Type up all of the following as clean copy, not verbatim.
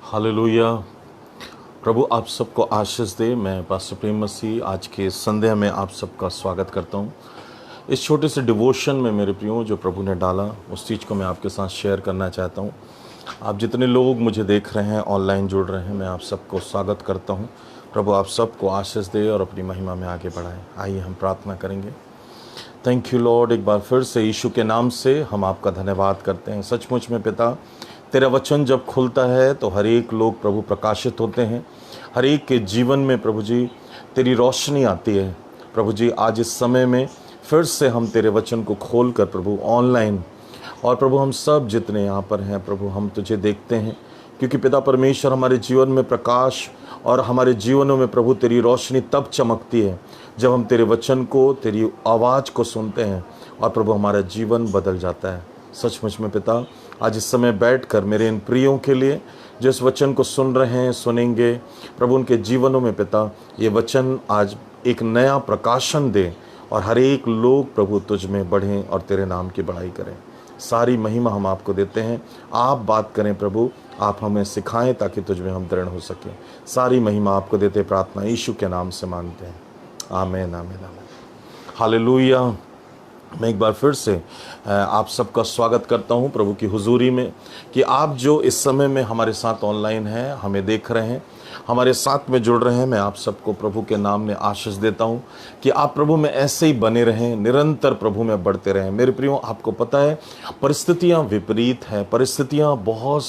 Hallelujah. प्रभु आप सबको आशीष दे। मैं पास्टर प्रेम मसीह आज के संध्या में आप सबका स्वागत करता हूँ। इस छोटे से डिवोशन में मेरे प्रियो जो प्रभु ने डाला उस चीज़ को मैं आपके साथ शेयर करना चाहता हूँ। आप जितने लोग मुझे देख रहे हैं, ऑनलाइन जुड़ रहे हैं, मैं आप सबको स्वागत करता हूँ। प्रभु आप सबको आशीष दे और अपनी महिमा में आगे बढ़ाए। आइए हम प्रार्थना करेंगे। Thank you Lord. एक बार फिर से यीशु के नाम से हम आपका धन्यवाद करते हैं। सचमुच में पिता, तेरा वचन जब खुलता है तो हर एक लोग प्रभु प्रकाशित होते हैं। हर एक के जीवन में प्रभु जी तेरी रोशनी आती है। प्रभु जी आज इस समय में फिर से हम तेरे वचन को खोल कर प्रभु ऑनलाइन और प्रभु हम सब जितने यहाँ पर हैं प्रभु हम तुझे देखते हैं, क्योंकि पिता परमेश्वर हमारे जीवन में प्रकाश और हमारे जीवनों में प्रभु तेरी रोशनी तब चमकती है जब हम तेरे वचन को, तेरी आवाज़ को सुनते हैं और प्रभु हमारा जीवन बदल जाता है। सचमुच में पिता आज इस समय बैठकर मेरे इन प्रियों के लिए जो इस वचन को सुन रहे हैं, सुनेंगे, प्रभु उनके जीवनों में पिता ये वचन आज एक नया प्रकाशन दे और हर एक लोग प्रभु तुझ में बढ़ें और तेरे नाम की बड़ाई करें। सारी महिमा हम आपको देते हैं। आप बात करें प्रभु, आप हमें सिखाएं ताकि तुझ में हम दृढ़ हो सकें। सारी महिमा आपको देते, प्रार्थना यीशु के नाम से मांगते हैं। आमीन आमीन आमीन। हालेलुया। मैं एक बार फिर से आप सबका स्वागत करता हूं प्रभु की हुजूरी में कि आप जो इस समय में हमारे साथ ऑनलाइन हैं, हमें देख रहे हैं, हमारे साथ में जुड़ रहे हैं, मैं आप सबको प्रभु के नाम में आशीष देता हूं कि आप प्रभु में ऐसे ही बने रहें, निरंतर प्रभु में बढ़ते रहें। मेरे प्रियो, आपको पता है परिस्थितियां विपरीत हैं, परिस्थितियां बहुत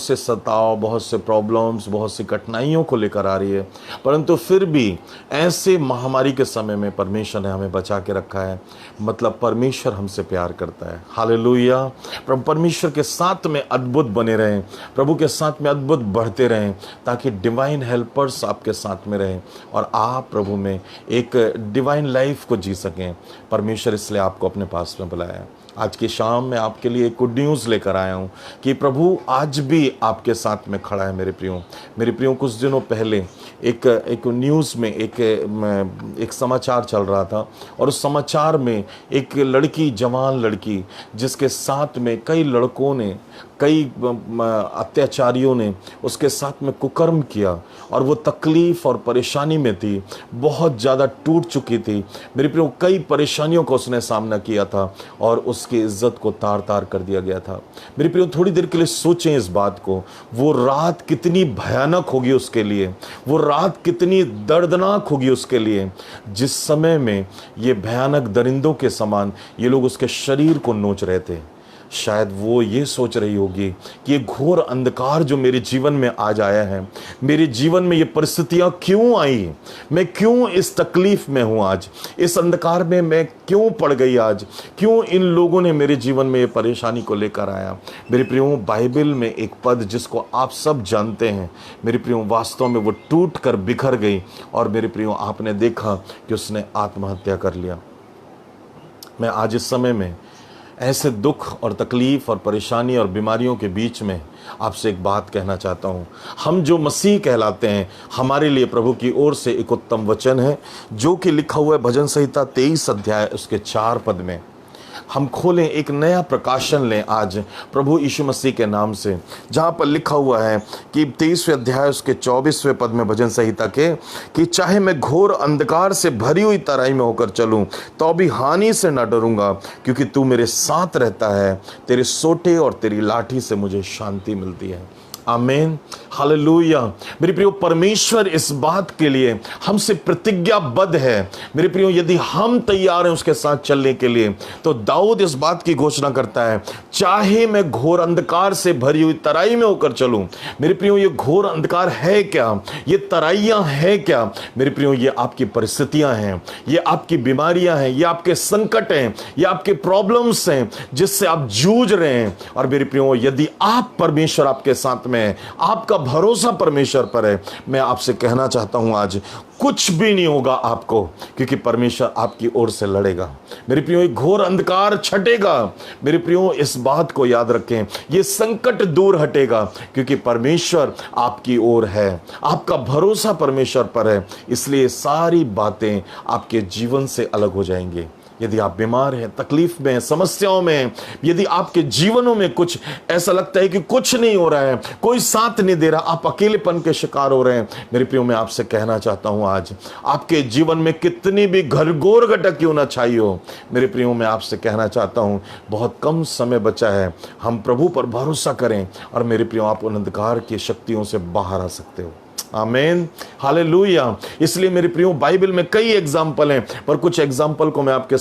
से सताव, बहुत से प्रॉब्लम्स, बहुत सी कठिनाइयों को लेकर आ रही है, परंतु फिर भी ऐसे महामारी के समय में परमेश्वर ने हमें बचा के रखा है। मतलब परमेश्वर हमसे प्यार करता है। हालेलुया। प्रभु परमेश्वर के साथ में अद्भुत बने रहें, प्रभु के साथ में अद्भुत बढ़ते रहें ताकि डिवाइन हेल्पर्स आपके साथ में रहें और आप प्रभु में एक डिवाइन लाइफ को जी सकें। परमेश्वर इसलिए आपको अपने पास में बुलाया है। आज की शाम में आपके लिए एक गुड न्यूज़ लेकर आया हूँ कि प्रभु आज भी आपके साथ में खड़ा है। मेरे प्रियो, कुछ दिनों पहले एक न्यूज़ में एक समाचार चल रहा था और उस समाचार में एक लड़की, जवान लड़की, जिसके साथ में कई लड़कों ने, कई अत्याचारियों ने उसके साथ में कुकर्म किया और वो तकलीफ़ और परेशानी में थी, बहुत ज़्यादा टूट चुकी थी। मेरे प्रियो, कई परेशानियों का उसने सामना किया था और उसकी इज्जत को तार तार कर दिया गया था। मेरे प्रियो, थोड़ी देर के लिए सोचें इस बात को। वो रात कितनी भयानक होगी उसके लिए, वो रात कितनी दर्दनाक होगी उसके लिए, जिस समय में ये भयानक दरिंदों के समान ये लोग उसके शरीर को नोच रहे थे। शायद वो ये सोच रही होगी कि ये घोर अंधकार जो मेरे जीवन में आज आया है, मेरे जीवन में ये परिस्थितियां क्यों आई, मैं क्यों इस तकलीफ में हूं, आज इस अंधकार में मैं क्यों पड़ गई, आज क्यों इन लोगों ने मेरे जीवन में ये परेशानी को लेकर आया। मेरे प्रियो, बाइबल में एक पद जिसको आप सब जानते हैं, मेरे प्रियो, वास्तव में वो टूट कर बिखर गई और मेरे प्रियो, आपने देखा कि उसने आत्महत्या कर लिया। मैं आज इस समय में ऐसे दुख और तकलीफ़ और परेशानी और बीमारियों के बीच में आपसे एक बात कहना चाहता हूँ। हम जो मसीह कहलाते हैं, हमारे लिए प्रभु की ओर से एक उत्तम वचन है जो कि लिखा हुआ है भजन संहिता 23 अध्याय उसके 4 पद में। हम खोलें, एक नया प्रकाशन लें आज प्रभु यीशु मसीह के नाम से, जहाँ पर लिखा हुआ है कि 23वें अध्याय उसके 24वें पद में भजन संहिता के, कि चाहे मैं घोर अंधकार से भरी हुई तराई में होकर चलूं तो भी हानि से न डरूंगा, क्योंकि तू मेरे साथ रहता है, तेरे सोटे और तेरी लाठी से मुझे शांति मिलती है। आमीन। हालेलुया। मेरे प्रियो, परमेश्वर इस बात के लिए हमसे प्रतिज्ञाबद्ध है। मेरे प्रियो, यदि हम तैयार हैं उसके साथ चलने के लिए, तो दाऊद इस बात की घोषणा करता है, चाहे मैं घोर अंधकार से भरी हुई तराई में होकर चलूं। मेरे प्रियो, ये घोर अंधकार है क्या, ये तराइयां है क्या? मेरे प्रियो, ये आपकी परिस्थितियां हैं, ये आपकी बीमारियां हैं, ये आपके संकट हैं, ये आपके प्रॉब्लम्स हैं जिससे आप जूझ रहे हैं। और मेरे प्रियो, यदि आप परमेश्वर आपके साथ में, आपका भरोसा परमेश्वर पर है, मैं आपसे कहना चाहता हूं आज कुछ भी नहीं होगा आपको, क्योंकि परमेश्वर आपकी ओर से लड़ेगा। मेरे प्रियो, एक घोर अंधकार छटेगा। मेरे प्रियो, इस बात को याद रखें, ये संकट दूर हटेगा क्योंकि परमेश्वर आपकी ओर है, आपका भरोसा परमेश्वर पर है। इसलिए सारी बातें आपके जीवन से अलग हो जाएंगी। यदि आप बीमार हैं, तकलीफ में हैं, समस्याओं में हैं, यदि आपके जीवनों में कुछ ऐसा लगता है कि कुछ नहीं हो रहा है, कोई साथ नहीं दे रहा, आप अकेलेपन के शिकार हो रहे हैं, मेरे प्रियो मैं आपसे कहना चाहता हूं, आज आपके जीवन में कितनी भी घरघोर घटक क्यों ना छाई हो, मेरे प्रियो मैं आपसे कहना चाहता हूं, बहुत कम समय बचा है, हम प्रभु पर भरोसा करें और मेरे प्रियो आप उन अंधकार की शक्तियों से बाहर आ सकते हो। आमीन, हालेलुया। इसलिए मेरे प्रियो बाइबल में कई एग्जाम्पल हैं, पर कुछ एग्जाम्पल को मैं आपके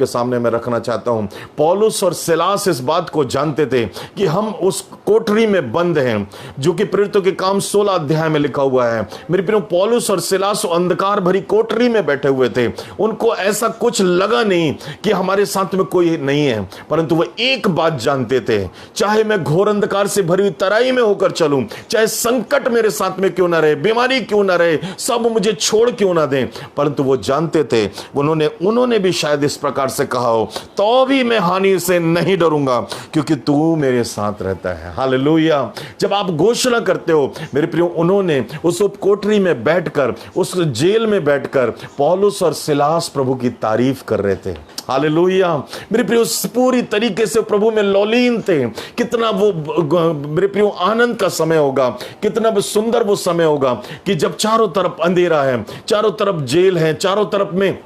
सामने में रखना चाहता हूं। पौलुस और सिलास इस बात को जानते थे कि हम उस कोठरी में बंद हैं, जो कि प्रेरितों के काम 16 अध्याय में लिखा हुआ है। मेरे प्रियो पौलुस और सिलास अंधकार भरी कोठरी में बैठे हुए थे, उनको ऐसा कुछ लगा नहीं कि हमारे साथ में कोई नहीं है, परंतु वो एक बात जानते थे, चाहे मैं घोर अंधकार से भरी तराई में होकर चलूं, चाहे संकट मेरे साथ में क्यों ना रहे, बीमारी क्यों ना रहे, सब मुझे छोड़ क्यों ना दें, परंतु वो जानते थे, उन्होंने भी शायद इस प्रकार से कहा हो, तो भी मैं हानि से नहीं डरूंगा क्योंकि तू मेरे साथ रहता है। हालेलुया। जब आप घोषणा करते हो मेरे प्रियो, उन्होंने उस कोठरी में बैठकर, उस जेल में बैठकर पौलुस और सिलास प्रभु की तारीफ कर रहे थे। हालेलुया। मेरे प्रियो पूरी तरीके से प्रभु में लौलीन थे। कितना वो मेरे प्रियो आनंद का समय होगा, कितना सुंदर वो समय होगा कि जब चारों तरफ अंधेरा है, चारों तरफ जेल है, चारों तरफ में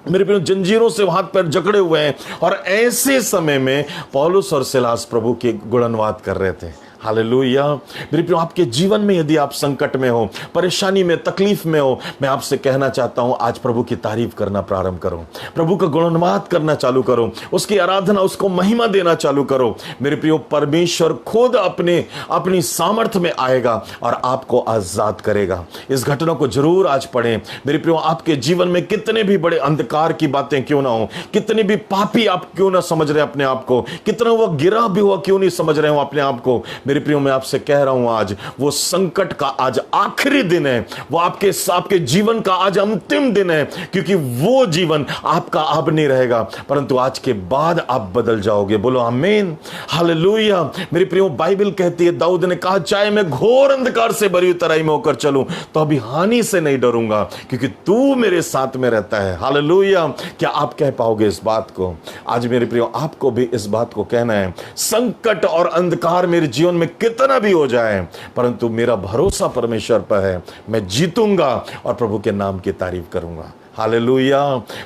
मेरे प्रियो जंजीरों से हाथ पैर जकड़े हुए हैं, और ऐसे समय में पौलुस और सिलास प्रभु के गुणगान कर रहे थे। हालेलुया। मेरे प्रियो आपके जीवन में यदि आप संकट में हो, परेशानी में, तकलीफ में हो, मैं आपसे कहना चाहता हूं, आज प्रभु की तारीफ करना प्रारंभ करो, प्रभु का गुणगान करना चालू करो, उसकी आराधना, उसको महिमा देना चालू करो। मेरे प्रियो परमेश्वर खुद अपनी सामर्थ्य में आएगा और आपको आजाद करेगा। इस घटना को जरूर आज पढ़ें। मेरे प्रियो आपके जीवन में कितने भी बड़े अंधकार की बातें क्यों ना हो, कितने भी पापी आप क्यों ना समझ रहे अपने आप को, कितना वो गिरा भी हुआ क्यों नहीं समझ रहे हो अपने आप को, मेरे प्रियो मैं आपसे कह रहा हूं, आज वो संकट का आज आखिरी दिन है, वो आपके जीवन का आज अंतिम दिन है, क्योंकि वो जीवन आपका अब नहीं रहेगा, परंतु आज के बाद आप बदल जाओगे। बोलो आमीन, हालेलुया। मेरे प्रियो बाइबल कहती है, दाऊद ने कहा, चाहे मैं घोर अंधकार से भरी तराई में होकर चलूं तो अभी हानि से नहीं डरूंगा क्योंकि तू मेरे साथ में रहता है। हालेलुया। क्या आप कह पाओगे इस बात को? आज मेरे प्रियो आपको भी इस बात को कहना है, संकट और अंधकार मेरे जीवन में कितना भी हो जाए, परंतु मेरा भरोसा परमेश्वर पर है, मैं जीतूंगा और प्रभु के नाम की तारीफ करूंगा। हालेलुया।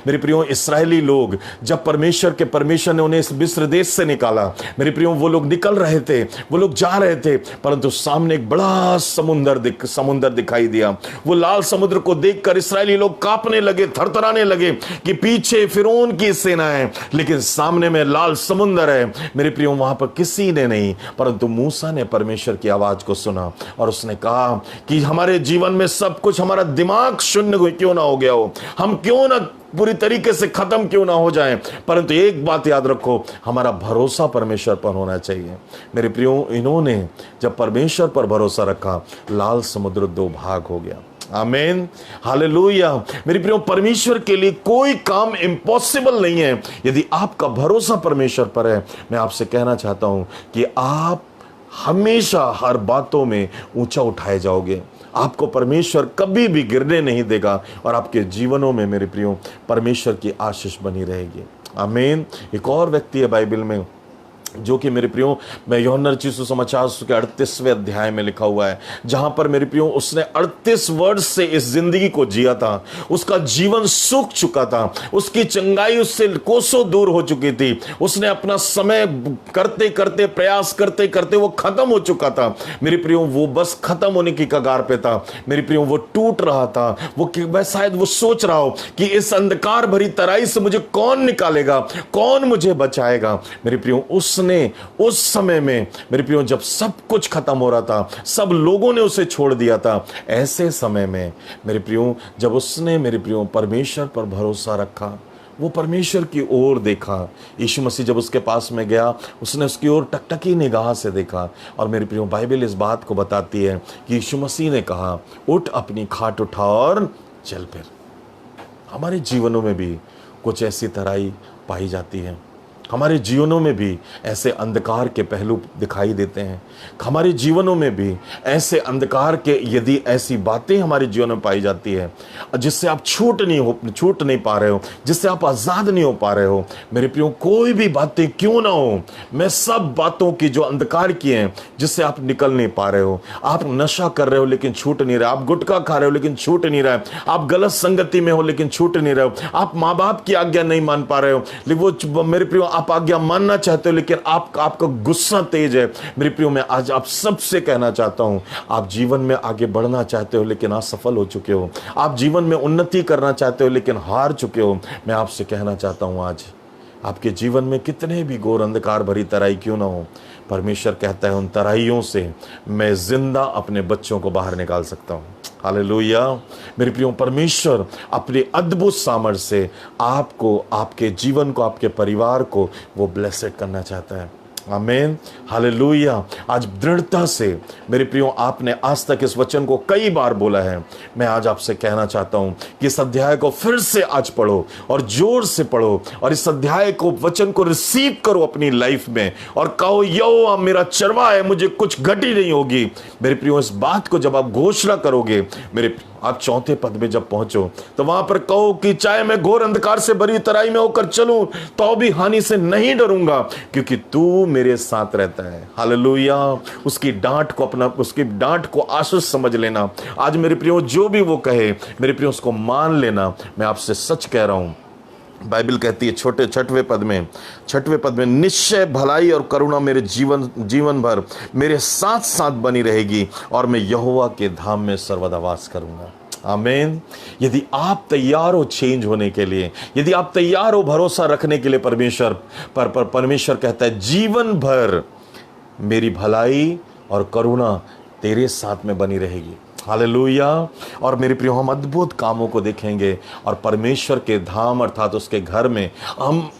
मेरे प्रियो इस्राएली लोग जब परमेश्वर ने उन्हें इस मिस्र देश से निकाला, मेरे प्रियो वो लोग निकल रहे थे, वो लोग जा रहे थे, परंतु सामने एक बड़ा समुंदर दिखाई दिया। वो लाल समुद्र को देखकर इस्राएली लोग कांपने लगे, थरथराने लगे कि पीछे फिरौन की सेना है, लेकिन सामने में लाल समुंदर है। मेरे प्रियो वहां पर किसी ने नहीं, परंतु मूसा ने परमेश्वर की आवाज को सुना और उसने कहा कि हमारे जीवन में सब कुछ, हमारा दिमाग शून्य क्यों ना हो गया हो, हम क्यों ना पूरी तरीके से खत्म क्यों ना हो जाएं, परंतु एक बात याद रखो, हमारा भरोसा परमेश्वर पर होना चाहिए। मेरे प्रियो इन्होंने जब परमेश्वर पर भरोसा रखा, लाल समुद्र 2 भाग हो गया। आमीन, हालेलुया। मेरे प्रियो परमेश्वर के लिए कोई काम इम्पॉसिबल नहीं है। यदि आपका भरोसा परमेश्वर पर है, मैं आपसे कहना चाहता हूं कि आप हमेशा हर बातों में ऊंचा उठाए जाओगे। आपको परमेश्वर कभी भी गिरने नहीं देगा और आपके जीवनों में मेरे प्रियो परमेश्वर की आशीष बनी रहेगी। आमीन। एक और व्यक्ति है बाइबल में, जो कि मेरे प्रियो मैं यूहन्ना रचित सुसमाचार के 38वें अध्याय में लिखा हुआ है, जहां पर मेरे प्रियो उसने 38 वर्ष से इस जिंदगी को जिया था, उसका जीवन सूख चुका था, उसकी चंगाई उससे कोसों दूर हो चुकी थी, उसने अपना समय करते करते, प्रयास करते करते वो खत्म हो चुका था। मेरे प्रियो वो बस खत्म होने की कगार पे था। मेरे प्रियो वो टूट रहा था, वो शायद वो सोच रहा हो कि इस अंधकार भरी तराई से मुझे कौन निकालेगा, कौन मुझे बचाएगा। मेरे प्रियो उस समय में मेरे प्रियो जब सब कुछ खत्म हो रहा था, सब लोगों ने उसे छोड़ दिया था, ऐसे समय में मेरे प्रियो जब उसने मेरे प्रियो परमेश्वर पर भरोसा रखा, वो परमेश्वर की ओर देखा, यीशु मसीह जब उसके पास में गया, उसने उसकी ओर टकटकी निगाह से देखा। और मेरे प्रियो बाइबल इस बात को बताती है कि यीशु मसीह ने कहा, उठ, अपनी खाट उठा और चल फिर। हमारे जीवनों में भी कुछ ऐसी तराई पाई जाती है, हमारे जीवनों में भी ऐसे अंधकार के पहलू दिखाई देते हैं। हमारे जीवनों में भी ऐसे अंधकार के यदि ऐसी बातें हमारे जीवन में पाई जाती है जिससे आप छूट नहीं पा रहे हो, जिससे आप आज़ाद नहीं हो पा रहे हो, मेरे प्रियो, कोई भी बातें क्यों ना हो, मैं सब बातों की जो अंधकार की हैं जिससे आप निकल नहीं पा रहे हो, आप नशा कर रहे हो लेकिन छूट नहीं रहा, आप गुटखा खा रहे हो लेकिन छूट नहीं रहा, आप गलत संगति में हो लेकिन छूट नहीं रहे हो, आप माँ बाप की आज्ञा नहीं मान पा रहे हो, लेकिन वो मेरे प्रियो आप आज्ञा मानना चाहते हो लेकिन आपका गुस्सा तेज है। मेरे प्रियो, मैं आज आप सबसे कहना चाहता हूं, आप जीवन में आगे बढ़ना चाहते हो लेकिन असफल हो चुके हो, आप जीवन में उन्नति करना चाहते हो लेकिन हार चुके हो, मैं आपसे कहना चाहता हूं आज आपके जीवन में कितने भी घोर अंधकार भरी तराई क्यों ना हो, परमेश्वर कहता है उन तराइयों से मैं जिंदा अपने बच्चों को बाहर निकाल सकता हूं। हालेलुया। मेरे प्रियो, परमेश्वर अपने अद्भुत सामर्थ्य से आपको, आपके जीवन को, आपके परिवार को वो ब्लेसेड करना चाहता है। आमीन, हालेलुया। आज दृढ़ता से मेरे प्रियो, आपने आज तक इस वचन को कई बार बोला है, मैं आज आपसे कहना चाहता हूं कि इस अध्याय को फिर से आज पढ़ो और जोर से पढ़ो और इस अध्याय को, वचन को रिसीव करो अपनी लाइफ में और कहो यहोवा मेरा चरवाहा है, मुझे कुछ घटी नहीं होगी। मेरे प्रियो, इस बात को जब आप घोषणा करोगे, मेरे आप 4 पद में जब पहुंचो तो वहां पर कहो कि चाहे मैं घोर अंधकार से भरी तराई में होकर चलूं तो भी हानि से नहीं डरूंगा, क्योंकि तू मेरे साथ रहता है। हालेलुया। उसकी डांट को आशीष समझ लेना। आज मेरे प्रियो, जो भी वो कहे मेरे प्रियो, उसको मान लेना। मैं आपसे सच कह रहा हूं, बाइबल कहती है छठवें पद में निश्चय भलाई और करुणा मेरे जीवन भर मेरे साथ साथ बनी रहेगी और मैं यहोवा के धाम में सर्वदा वास करूंगा। आमीन। यदि आप तैयार हो चेंज होने के लिए, यदि आप तैयार हो भरोसा रखने के लिए परमेश्वर कहता है जीवन भर मेरी भलाई और करुणा तेरे साथ में बनी रहेगी। हालेलुया। और मेरे प्रियो, हम अद्भुत कामों को देखेंगे और परमेश्वर के धाम अर्थात उसके घर में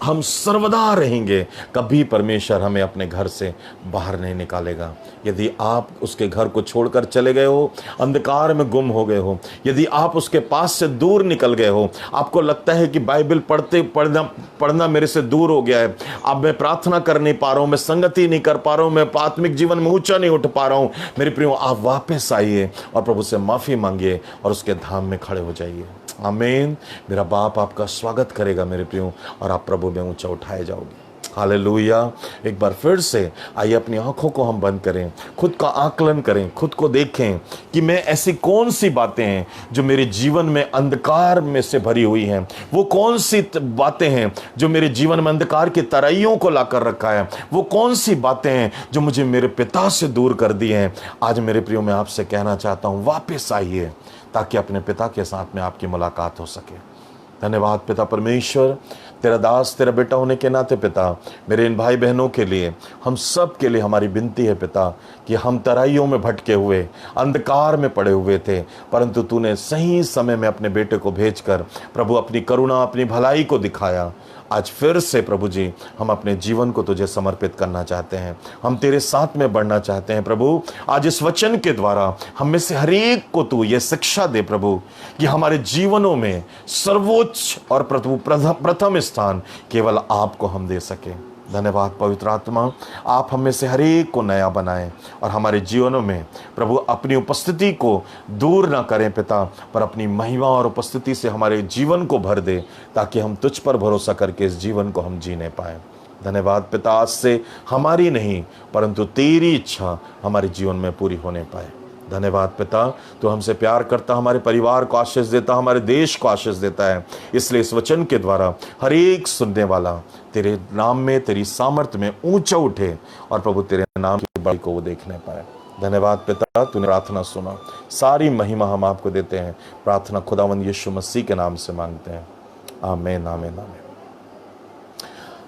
हम सर्वदा रहेंगे। कभी परमेश्वर हमें अपने घर से बाहर नहीं निकालेगा। यदि आप उसके घर को छोड़कर चले गए हो, अंधकार में गुम हो गए हो, यदि आप उसके पास से दूर निकल गए हो, आपको लगता है कि बाइबल पढ़ना मेरे से दूर हो गया है, अब मैं प्रार्थना कर नहीं पा रहा हूं, मैं संगति नहीं कर पा रहा हूं, मैं आत्मिक जीवन में ऊंचा नहीं उठ पा रहा हूं, मेरे प्रियो, आप वापस आइए और प्रभु से माफी मांगिए और उसके धाम में खड़े हो जाइए। आमीन। मेरा बाप आपका स्वागत करेगा मेरे प्रियो, और आप प्रभु में ऊंचा उठाए जाओगे। हालेलुया। एक बार फिर से आइए अपनी आंखों को हम बंद करें, खुद का आकलन करें, खुद को देखें कि मैं ऐसी कौन सी बातें हैं जो मेरे जीवन में अंधकार में से भरी हुई हैं, वो कौन सी बातें हैं जो मेरे जीवन में अंधकार की तराइयों को लाकर रखा है, वो कौन सी बातें हैं जो मुझे मेरे पिता से दूर कर दी हैं। आज मेरे प्रियो, मैं आपसे कहना चाहता हूँ, वापस आइए ताकि अपने पिता के साथ में आपकी मुलाकात हो सके। धन्यवाद पिता परमेश्वर, तेरा दास, तेरा बेटा होने के नाते पिता, मेरे इन भाई बहनों के लिए, हम सब के लिए हमारी विनती है पिता कि हम तराइयों में भटके हुए, अंधकार में पड़े हुए थे, परंतु तूने सही समय में अपने बेटे को भेजकर प्रभु अपनी करुणा, अपनी भलाई को दिखाया। आज फिर से प्रभु जी, हम अपने जीवन को तुझे समर्पित करना चाहते हैं, हम तेरे साथ में बढ़ना चाहते हैं प्रभु। आज इस वचन के द्वारा हम में से हर एक को तू ये शिक्षा दे प्रभु कि हमारे जीवनों में सर्वोच्च और प्रथम स्थान केवल आपको हम दे सके। धन्यवाद पवित्र आत्मा, आप हमें से हर एक को नया बनाएं और हमारे जीवनों में प्रभु अपनी उपस्थिति को दूर ना करें पिता, पर अपनी महिमा और उपस्थिति से हमारे जीवन को भर दे, ताकि हम तुझ पर भरोसा करके इस जीवन को हम जीने पाएं। धन्यवाद पिता, आज से हमारी नहीं परंतु तेरी इच्छा हमारे जीवन में पूरी होने पाए। धन्यवाद पिता, तो हमसे प्यार करता, हमारे परिवार को आशीष देता, हमारे देश को आशीष देता है। इसलिए इस वचन के द्वारा हर एक सुनने वाला तेरे नाम में, तेरी सामर्थ्य में ऊंचा उठे और प्रभु तेरे नाम की बड़ाई को वो देखने पाए। धन्यवाद पिता, तूने प्रार्थना सुना, सारी महिमा हम आपको देते हैं। प्रार्थना खुदावंद यीशु मसीह के नाम से मांगते हैं, आमीन आमीन आमीन।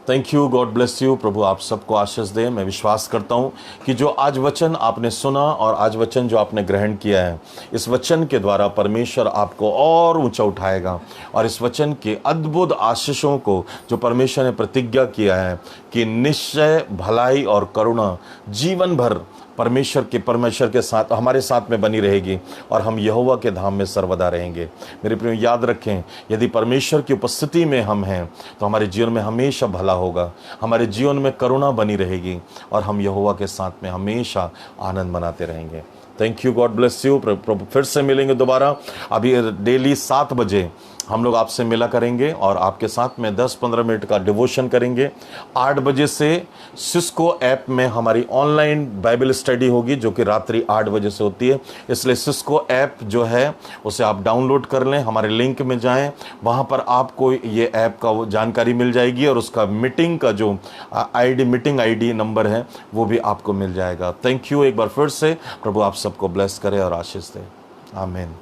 Thank you, God bless you. प्रभु आप सबको आशीष दे। मैं विश्वास करता हूँ कि जो आज वचन आपने सुना और आज वचन जो आपने ग्रहण किया है, इस वचन के द्वारा परमेश्वर आपको और ऊंचा उठाएगा और इस वचन के अद्भुत आशीषों को जो परमेश्वर ने प्रतिज्ञा किया है कि निश्चय भलाई और करुणा जीवन भर परमेश्वर के साथ, हमारे साथ में बनी रहेगी और हम यहोवा के धाम में सर्वदा रहेंगे। मेरे प्रियो, याद रखें, यदि परमेश्वर की उपस्थिति में हम हैं तो हमारे जीवन में हमेशा भला होगा, हमारे जीवन में करुणा बनी रहेगी और हम यहोवा के साथ में हमेशा आनंद मनाते रहेंगे। Thank you, God bless you. प्रभु फिर से मिलेंगे दोबारा। अभी डेली 7 बजे हम लोग आपसे मिला करेंगे और आपके साथ में 10-15 मिनट का डिवोशन करेंगे। 8 बजे से सिस्को ऐप में हमारी ऑनलाइन बाइबल स्टडी होगी, जो कि रात्रि 8 बजे से होती है। इसलिए सिस्को ऐप जो है उसे आप डाउनलोड कर लें, हमारे लिंक में जाएं, वहाँ पर आपको ये ऐप का वो जानकारी मिल जाएगी और उसका मीटिंग का जो मीटिंग ID नंबर है वो भी आपको मिल जाएगा। थैंक यू एक बार फिर से। प्रभु आप सबको ब्लेस करे और आशीष दे। आमीन।